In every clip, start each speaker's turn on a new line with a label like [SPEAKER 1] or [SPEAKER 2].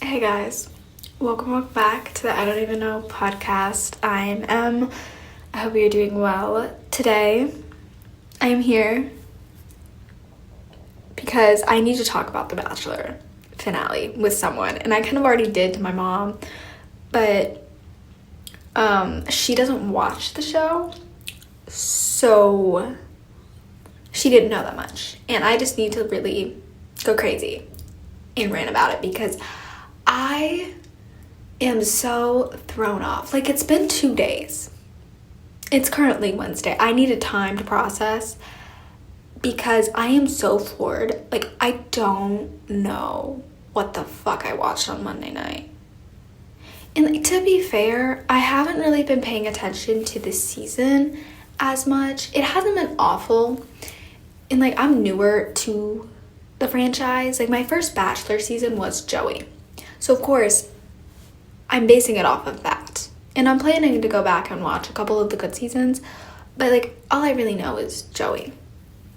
[SPEAKER 1] Hey guys, welcome back to the I Don't Even Know podcast. I'm Em. I hope you're doing well. Today, I am here because I need to talk about the Bachelor finale with someone, and I kind of already did to my mom, but she doesn't watch the show, so she didn't know that much, and I just need to really go crazy and rant about it because I am so thrown off. Like, it's been 2 days. It's currently Wednesday. I needed time to process because I am so floored. Like, I don't know what the fuck I watched on Monday night. And like, to be fair, I haven't really been paying attention to this season as much. It hasn't been awful. And like, I'm newer to the franchise. Like, my first Bachelor season was Joey. So of course, I'm basing it off of that. And I'm planning to go back and watch a couple of the good seasons. But like, all I really know is Joey.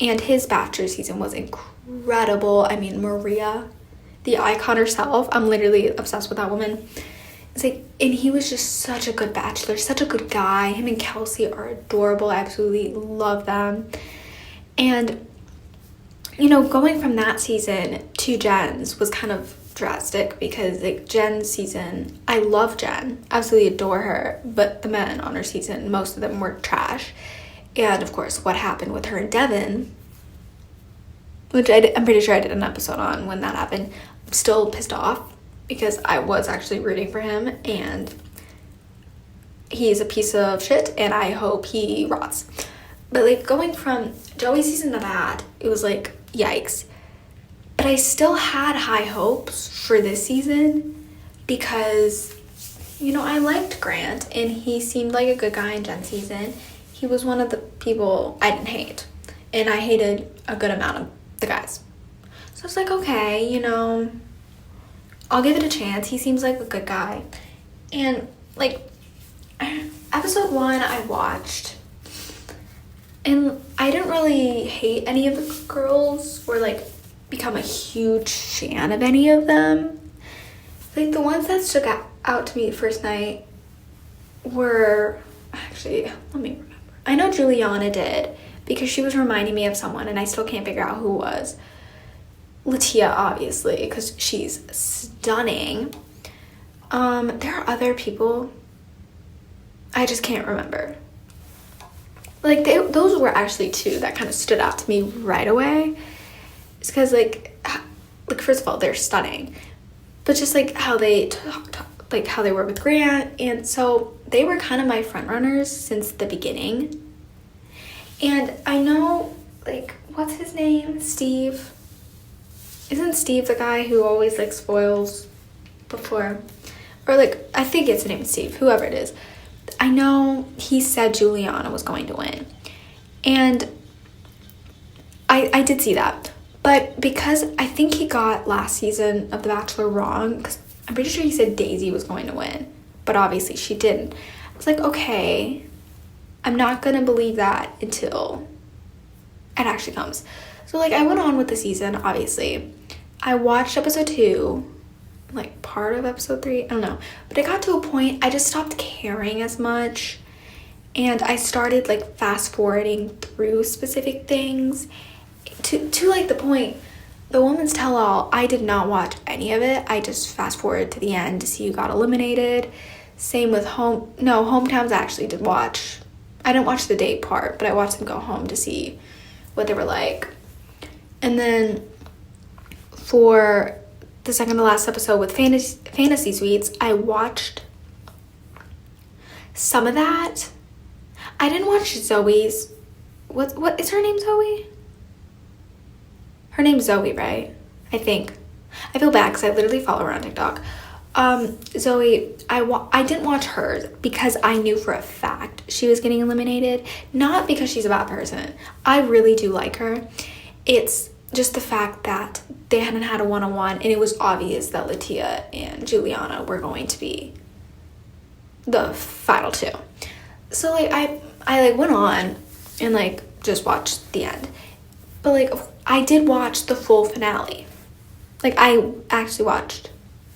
[SPEAKER 1] And his Bachelor season was incredible. I mean, Maria, the icon herself, I'm literally obsessed with that woman. It's like, and he was just such a good Bachelor, such a good guy. Him and Kelsey are adorable. I absolutely love them. And, you know, going from that season to Jen's was kind of drastic because like Jen's season, I love Jen, absolutely adore her, but the men on her season, most of them were trash. And of course, what happened with her and Devin, which I'm pretty sure I did an episode on when that happened. I'm still pissed off because I was actually rooting for him, and he's a piece of shit, and I hope he rots. But like, going from Joey's season to that, it was like, yikes. But I still had high hopes for this season because, you know, I liked Grant and he seemed like a good guy in Jen's season. He was one of the people I didn't hate, and I hated a good amount of the guys. So I was like, okay, you know, I'll give it a chance. He seems like a good guy. And like, episode 1 I watched, and I didn't really hate any of the girls or like become a huge fan of any of them. Like, the ones that stuck out to me the first night were, actually, let me remember. I know Juliana did because she was reminding me of someone, and I still can't figure out who it was. LITIA, obviously, because she's stunning. There are other people I just can't remember. Like, those were actually 2 that kind of stood out to me right away. It's because, like, first of all, they're stunning. But just, like, how they like, how they were with Grant. And so they were kind of my front runners since the beginning. And I know, like, what's his name? Steve. Isn't Steve the guy who always, like, spoils before? Or, like, I think it's the name Steve, whoever it is. I know he said Juliana was going to win. And I did see that. But because I think he got last season of The Bachelor wrong, because I'm pretty sure he said Daisy was going to win, but obviously she didn't. I was like, okay, I'm not going to believe that until it actually comes. So, like, I went on with the season, obviously. I watched episode 2, like, part of episode 3, I don't know. But it got to a point, I just stopped caring as much, and I started, like, fast-forwarding through specific things. To like the point, the Woman's Tell-All, I did not watch any of it. I just fast forward to the end to see who got eliminated. Same with Hometowns I actually did watch. I didn't watch the date part, but I watched them go home to see what they were like. And then for the second to last episode with Fantasy Suites, I watched some of that. I didn't watch Zoe's. What is her name? Zoe? Her name's Zoe, right? I think. I feel bad because I literally follow her on TikTok. Zoe, I didn't watch hers because I knew for a fact she was getting eliminated. Not because she's a bad person. I really do like her. It's just the fact that they hadn't had a one-on-one, and it was obvious that LITIA and Juliana were going to be the final 2. So, like, I like went on and, like, just watched the end. But, like, I did watch the full finale. Like, I actually watched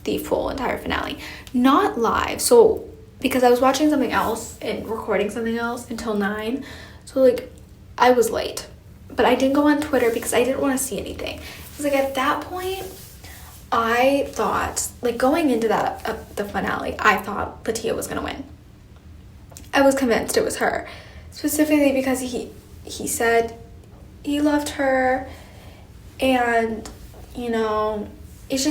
[SPEAKER 1] the full entire finale. Not live. So, because I was watching something else and recording something else until 9. So, like, I was late. But I didn't go on Twitter because I didn't want to see anything. Because, like, at that point, I thought, like, going into that, the finale, I thought LITIA was going to win. I was convinced it was her. Specifically because he said he loved her. And, you know, it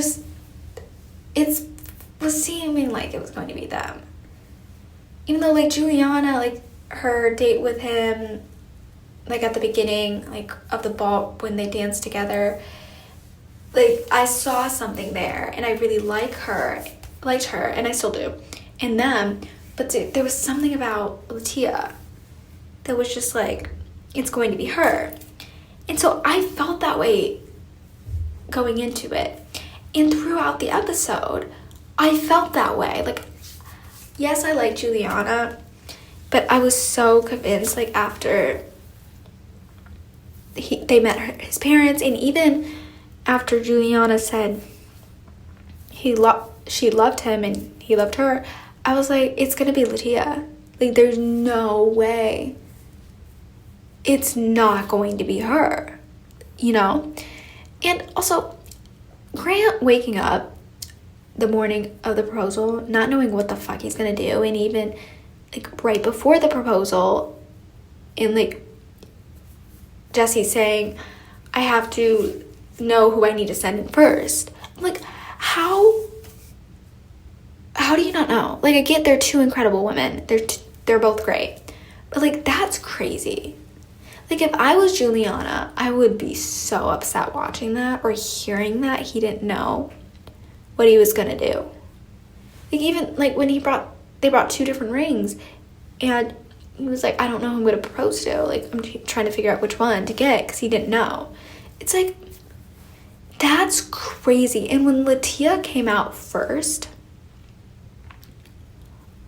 [SPEAKER 1] was seeming like it was going to be them. Even though, like, Juliana, like, her date with him, like, at the beginning, like, of the ball when they danced together, like, I saw something there, and I really liked her, and I still do, and them, but there was something about LITIA that was just like, it's going to be her. And so I felt that way going into it. And throughout the episode, I felt that way. Like, yes, I like Juliana, but I was so convinced, like, after they met his parents, and even after Juliana said she loved him and he loved her, I was like, it's gonna be LITIA. Like, there's no way it's not going to be her, you know? And also, Grant waking up the morning of the proposal, not knowing what the fuck he's gonna do, and even, like, right before the proposal, and, like, Jesse saying, I have to know who I need to send in first. Like, how do you not know? Like, I get they're two incredible women. They're both great. But, like, that's crazy. Like, if I was Juliana, I would be so upset watching that or hearing that he didn't know what he was gonna do. Like, even, like, when they brought 2 different rings, and he was like, I don't know who I'm gonna propose to. Like, I'm trying to figure out which one to get, because he didn't know. It's like, that's crazy. And when LITIA came out first,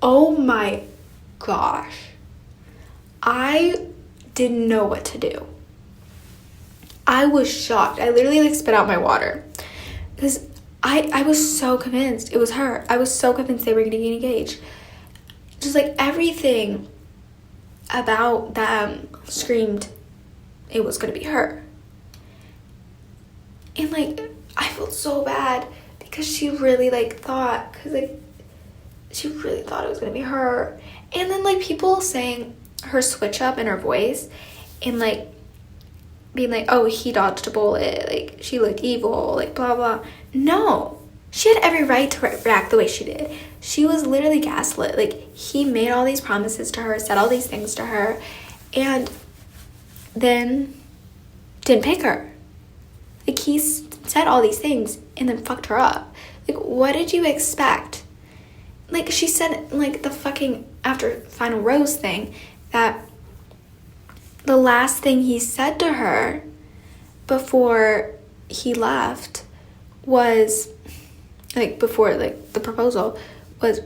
[SPEAKER 1] oh my gosh, I didn't know what to do. I was shocked. I literally, like, spit out my water because I was so convinced it was her. I was so convinced they were going to get engaged. Just, like, everything about them screamed it was going to be her. And, like, I felt so bad because she really, like, thought, because, like, she really thought it was going to be her. And then, like, people saying her switch up in her voice and, like, being like, oh, he dodged a bullet, like, she looked evil, like, blah, blah. No. She had every right to react the way she did. She was literally gaslit. Like, he made all these promises to her, said all these things to her, and then didn't pick her. Like, he said all these things and then fucked her up. Like, what did you expect? Like, she said, like, the fucking after final rose thing, that the last thing he said to her before he left was, like, before, like, the proposal was,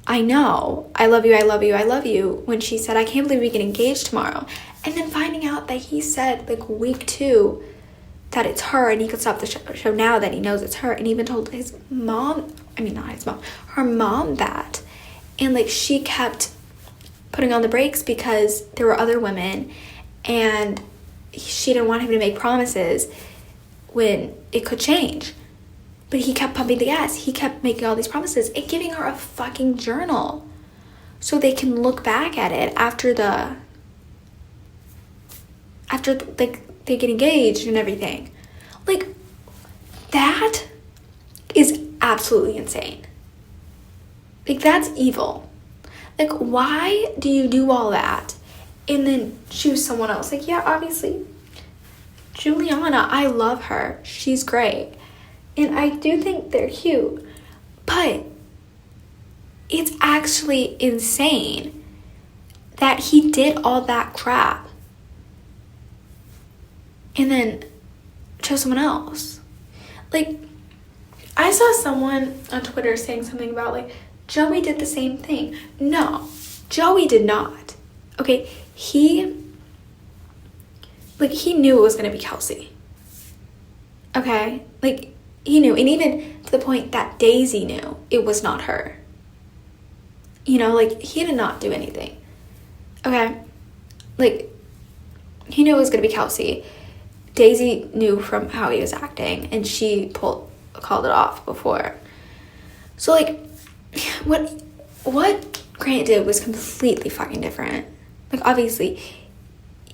[SPEAKER 1] I know, I love you, I love you, I love you, when she said, I can't believe we get engaged tomorrow. And then finding out that he said, like, week 2 that it's her, and he could stop the show now that he knows it's her, and even told his mom, I mean, not his mom, her mom that. And, like, she kept putting on the brakes because there were other women, and she didn't want him to make promises when it could change. But he kept pumping the gas. He kept making all these promises and giving her a fucking journal so they can look back at it after like, they get engaged and everything. Like, that is absolutely insane. Like, that's evil. Like, why do you do all that and then choose someone else? Like, yeah, obviously, Juliana, I love her. She's great. And I do think they're cute. But it's actually insane that he did all that crap and then chose someone else. Like, I saw someone on Twitter saying something about, like, Joey did the same thing. No, Joey did not. Okay, he knew it was going to be Kelsey. Okay? Like, He knew, and even to the point that Daisy knew it was not her. You know, like, he did not do anything. Okay? Like, he knew it was going to be Kelsey. Daisy knew from how he was acting, and she called it off before. So, like, what Grant did was completely fucking different. Like, obviously,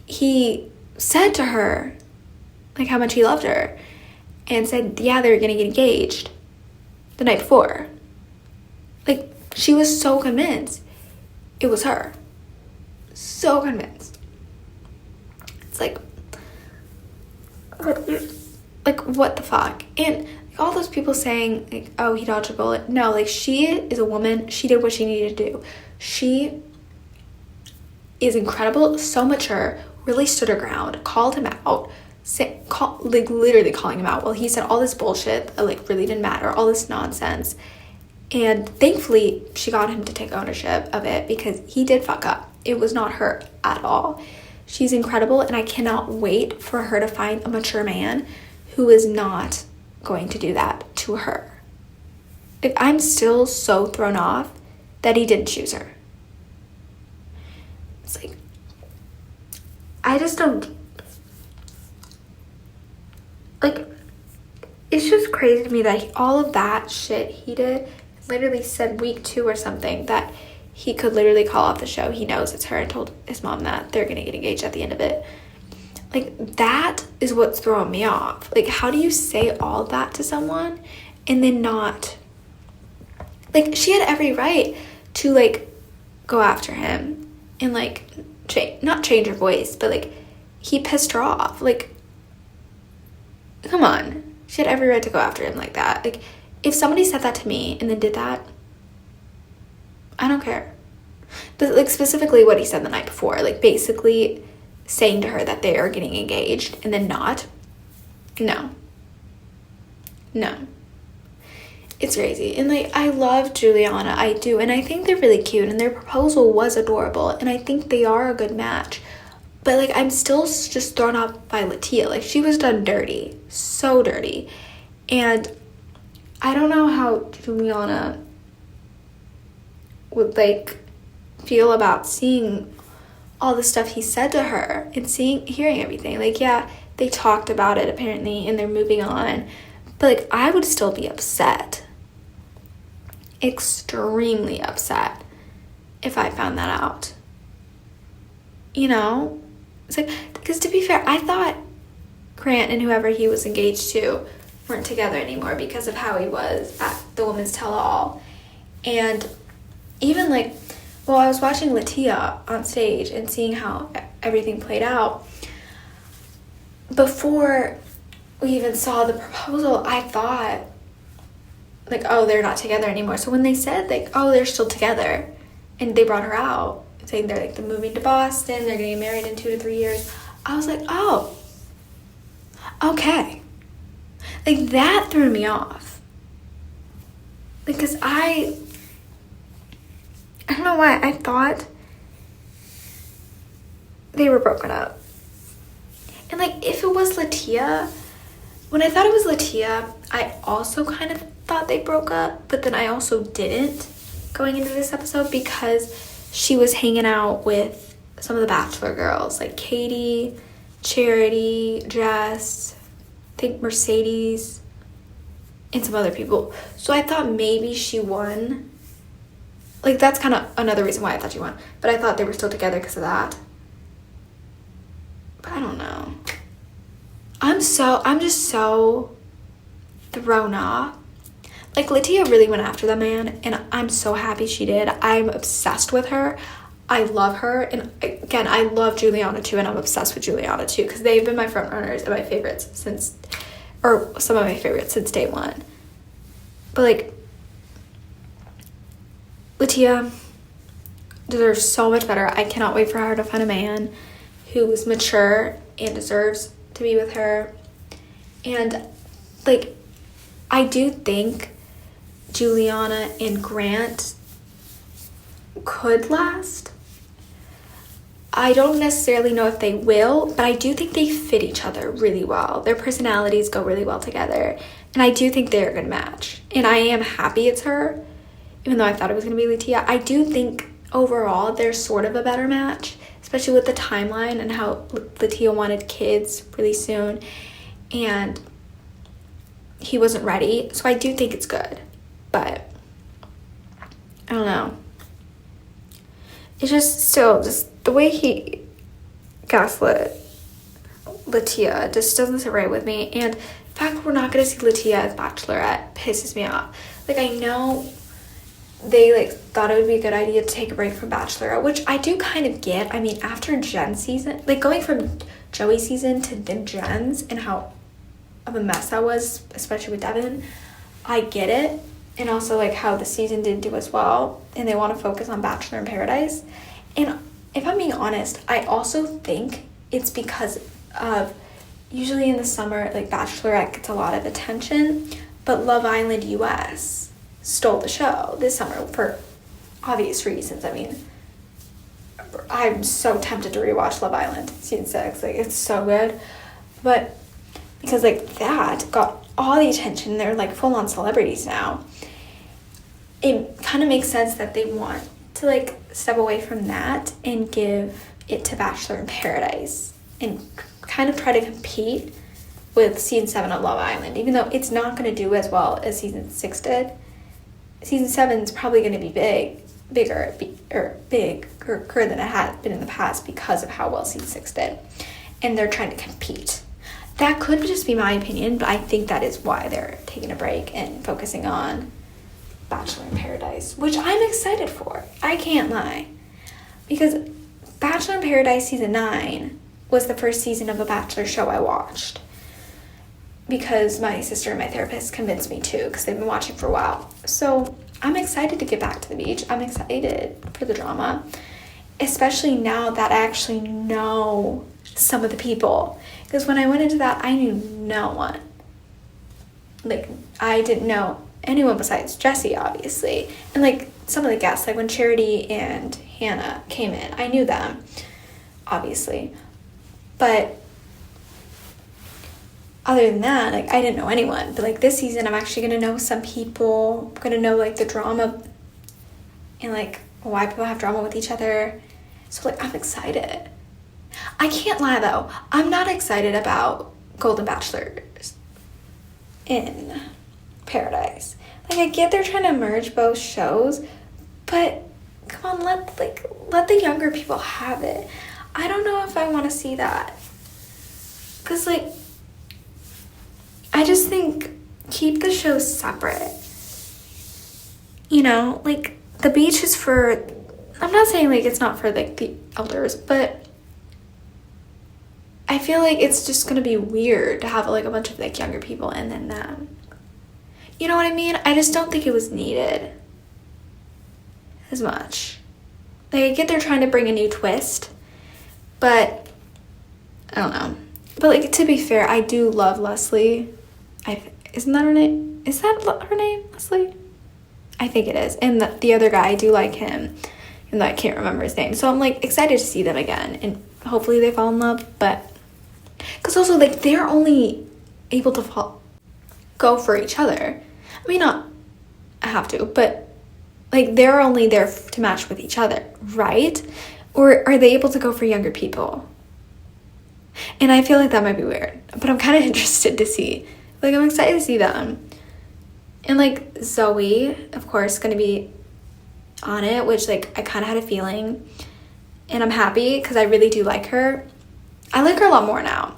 [SPEAKER 1] he said to her, like, how much he loved her, and said, yeah, they were going to get engaged the night before. Like, she was so convinced it was her. So convinced. It's like what the fuck? And like, all those people saying, like, oh, he dodged a bullet. No, like, she is a woman. She did what she needed to do. She is incredible, so mature, really stood her ground, called him out, literally calling him out. Well, he said all this bullshit that, like, really didn't matter, all this nonsense. And thankfully, she got him to take ownership of it, because he did fuck up. It was not her at all. She's incredible, and I cannot wait for her to find a mature man who is not going to do that to her. Like, I'm still so thrown off that he didn't choose her. It's like, I just don't, like, it's just crazy to me that all of that shit he did, literally said week 2 or something that he could literally call off the show. He knows it's her, and told his mom that they're gonna get engaged at the end of it. Like, that is what's throwing me off. Like, how do you say all that to someone and then not, like, she had every right to, like, go after him and, like, not change her voice, but, like, he pissed her off. Like, come on. She had every right to go after him like that. Like, if somebody said that to me and then did that, I don't care. But, like, specifically what he said the night before, like, basically saying to her that they are getting engaged and then not. No. It's crazy. And, like, I love Juliana. I do. And I think they're really cute. And their proposal was adorable. And I think they are a good match. But, like, I'm still just thrown off by LITIA. Like, she was done dirty. So dirty. And I don't know how Juliana would, like, feel about seeing all the stuff he said to her and hearing everything. Like, yeah, they talked about it apparently and they're moving on, but, like, I would still be upset, extremely upset, if I found that out. You know, it's like, because to be fair, I thought Grant and whoever he was engaged to weren't together anymore because of how he was at the Women's Tell-All. And even, like, well, I was watching LITIA on stage and seeing how everything played out. Before we even saw the proposal, I thought, like, oh, they're not together anymore. So when they said, like, oh, they're still together, and they brought her out, saying they're, like, they're moving to Boston, they're getting married in 2 to 3 years, I was like, oh, okay. Like, that threw me off. Because I don't know why, I thought they were broken up. And, like, if it was LITIA, when I thought it was LITIA, I also kind of thought they broke up, but then I also didn't going into this episode because she was hanging out with some of the Bachelor girls, like Katie, Charity, Jess, I think Mercedes, and some other people. So I thought maybe she won. Like, that's kind of another reason why I thought she won. But I thought they were still together because of that. But I don't know. I'm just so thrown off. Like, LITIA really went after that man, and I'm so happy she did. I'm obsessed with her. I love her. And again, I love Juliana too, and I'm obsessed with Juliana too, because they've been my front runners and my favorites since, or some of my favorites since day one. But, like, LITIA deserves so much better. I cannot wait for her to find a man who is mature and deserves to be with her. And, like, I do think Juliana and Grant could last. I don't necessarily know if they will, but I do think they fit each other really well. Their personalities go really well together. And I do think they're a good match. And I am happy it's her, even though I thought it was going to be LITIA. I do think overall they're sort of a better match, especially with the timeline and how LITIA wanted kids really soon. And he wasn't ready. So I do think it's good. But I don't know. It's just still, just the way he gaslit LITIA just doesn't sit right with me. And the fact we're not going to see LITIA as Bachelorette pisses me off. Like, I know they, like, thought it would be a good idea to take a break from Bachelorette, which I do kind of get. I mean, after Jen's season, like, going from Joey's season to then Jen's and how of a mess that was, especially with Devin, I get it. And also, like, how the season didn't do as well, and they want to focus on Bachelor in Paradise. And if I'm being honest, I also think it's because of, usually in the summer, like, Bachelorette gets a lot of attention, but Love Island US stole the show this summer for obvious reasons. I mean, I'm so tempted to rewatch Love Island season 6. Like, it's so good. But because, like, that got all the attention, they're, like, full-on celebrities now. It kind of makes sense that they want to, like, step away from that and give it to Bachelor in Paradise and kind of try to compete with season 7 of Love Island, even though it's not going to do as well as season 6 did. Season 7 is probably going to be bigger than it has been in the past because of how well season 6 did, and they're trying to compete. That could just be my opinion, but I think that is why they're taking a break and focusing on Bachelor in Paradise, which I'm excited for. I can't lie. Because Bachelor in Paradise season 9 was the first season of a Bachelor show I watched. Because my sister and my therapist convinced me to, because they've been watching for a while. So I'm excited to get back to the beach. I'm excited for the drama. Especially now that I actually know some of the people. Because when I went into that, I knew no one. Like, I didn't know anyone besides Jessie, obviously. And, like, some of the guests, like when Charity and Hannah came in, I knew them, obviously. But other than that, like, I didn't know anyone. But, like, this season, I'm actually going to know some people. I'm going to know, like, the drama and, like, why people have drama with each other. So, like, I'm excited. I can't lie, though. I'm not excited about Golden Bachelors in Paradise. Like, I get they're trying to merge both shows, but come on, let the younger people have it. I don't know if I want to see that. Because, like, I just think keep the shows separate. You know, like, the beach is for, I'm not saying, like, it's not for, like, the elders, but I feel like it's just going to be weird to have, like, a bunch of, like, younger people and then them. You know what I mean? I just don't think it was needed as much. Like, I get they're trying to bring a new twist, but I don't know. But, like, to be fair, I do love Leslie. Isn't that her name? Is that her name, Leslie? I think it is. And the other guy, I do like him, even though I can't remember his name. So I'm, like, excited to see them again, and hopefully they fall in love. But because also, like, they're only able to go for each other. I mean, not have to, but, like, they're only there to match with each other, right? Or are they able to go for younger people? And I feel like that might be weird, but I'm kind of interested to see. Like, I'm excited to see them. And, like, Zoe, of course, going to be on it, which, like, I kind of had a feeling. And I'm happy because I really do like her. I like her a lot more now.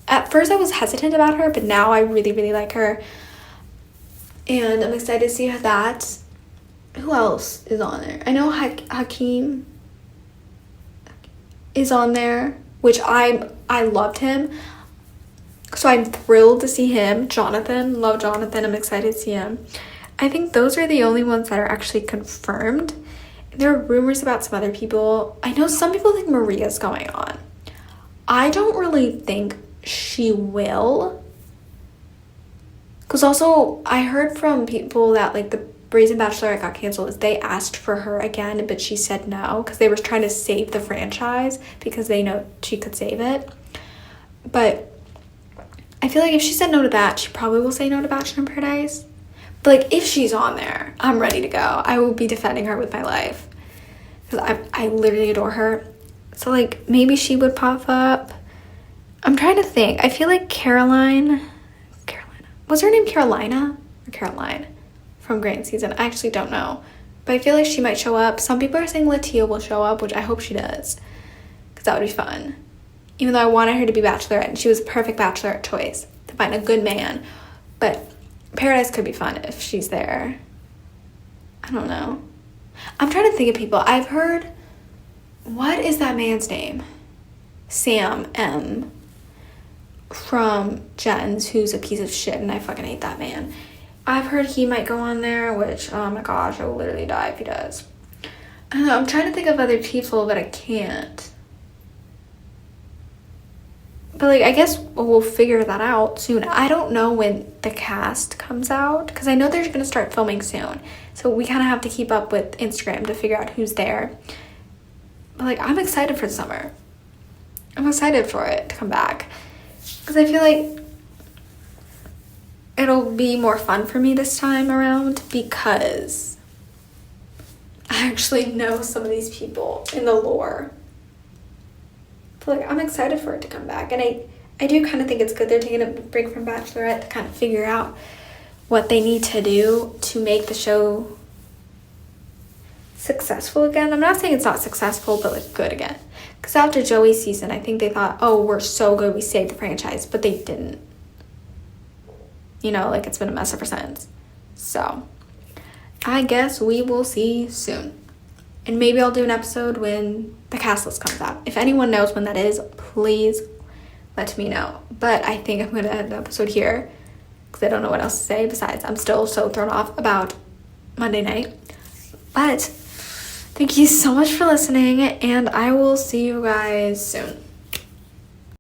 [SPEAKER 1] At first, I was hesitant about her, but now I really, really like her. And I'm excited to see that. Who else is on there? I know Hakeem is on there, which I loved him. So I'm thrilled to see him. Jonathan, love Jonathan. I'm excited to see him. I think those are the only ones that are actually confirmed. There are rumors about some other people. I know some people think Maria's going on. I don't really think she will. Because also, I heard from people that, like, the Brazen Bachelorette got canceled. They asked for her again, but she said no. Because they were trying to save the franchise. Because they know she could save it. But I feel like if she said no to that, she probably will say no to Bachelor in Paradise. But like, if she's on there, I'm ready to go. I will be defending her with my life. Because I literally adore her. So like, maybe she would pop up. I'm trying to think. I feel like Carolina. Was her name Carolina or Caroline from Grand Season? I actually don't know. But I feel like she might show up. Some people are saying LITIA will show up, which I hope she does. Because that would be fun. Even though I wanted her to be Bachelorette, and she was a perfect Bachelorette choice to find a good man. But Paradise could be fun if she's there. I don't know. I'm trying to think of people. I've heard, what is that man's name? Sam M. from Jens, who's a piece of shit, and I fucking hate that man. I've heard he might go on there, which, oh my gosh, I will literally die if he does. I don't know. I'm trying to think of other people, but I can't. But like, I guess we'll figure that out soon. I don't know when the cast comes out, because I know they're going to start filming soon. So we kind of have to keep up with Instagram to figure out who's there. But like, I'm excited for the summer. I'm excited for it to come back. Because I feel like it'll be more fun for me this time around, because I actually know some of these people in the lore. So like, I'm excited for it to come back. And I do kind of think it's good they're taking a break from Bachelorette to kind of figure out what they need to do to make the show successful again. I'm not saying it's not successful, but like good again. Because after Joey's season, I think they thought, oh, we're so good, we saved the franchise. But they didn't. You know, like, it's been a mess ever since. So, I guess we will see soon. And maybe I'll do an episode when the cast list comes out. If anyone knows when that is, please let me know. But I think I'm going to end the episode here, because I don't know what else to say. Besides, I'm still so thrown off about Monday night. But thank you so much for listening, and I will see you guys soon.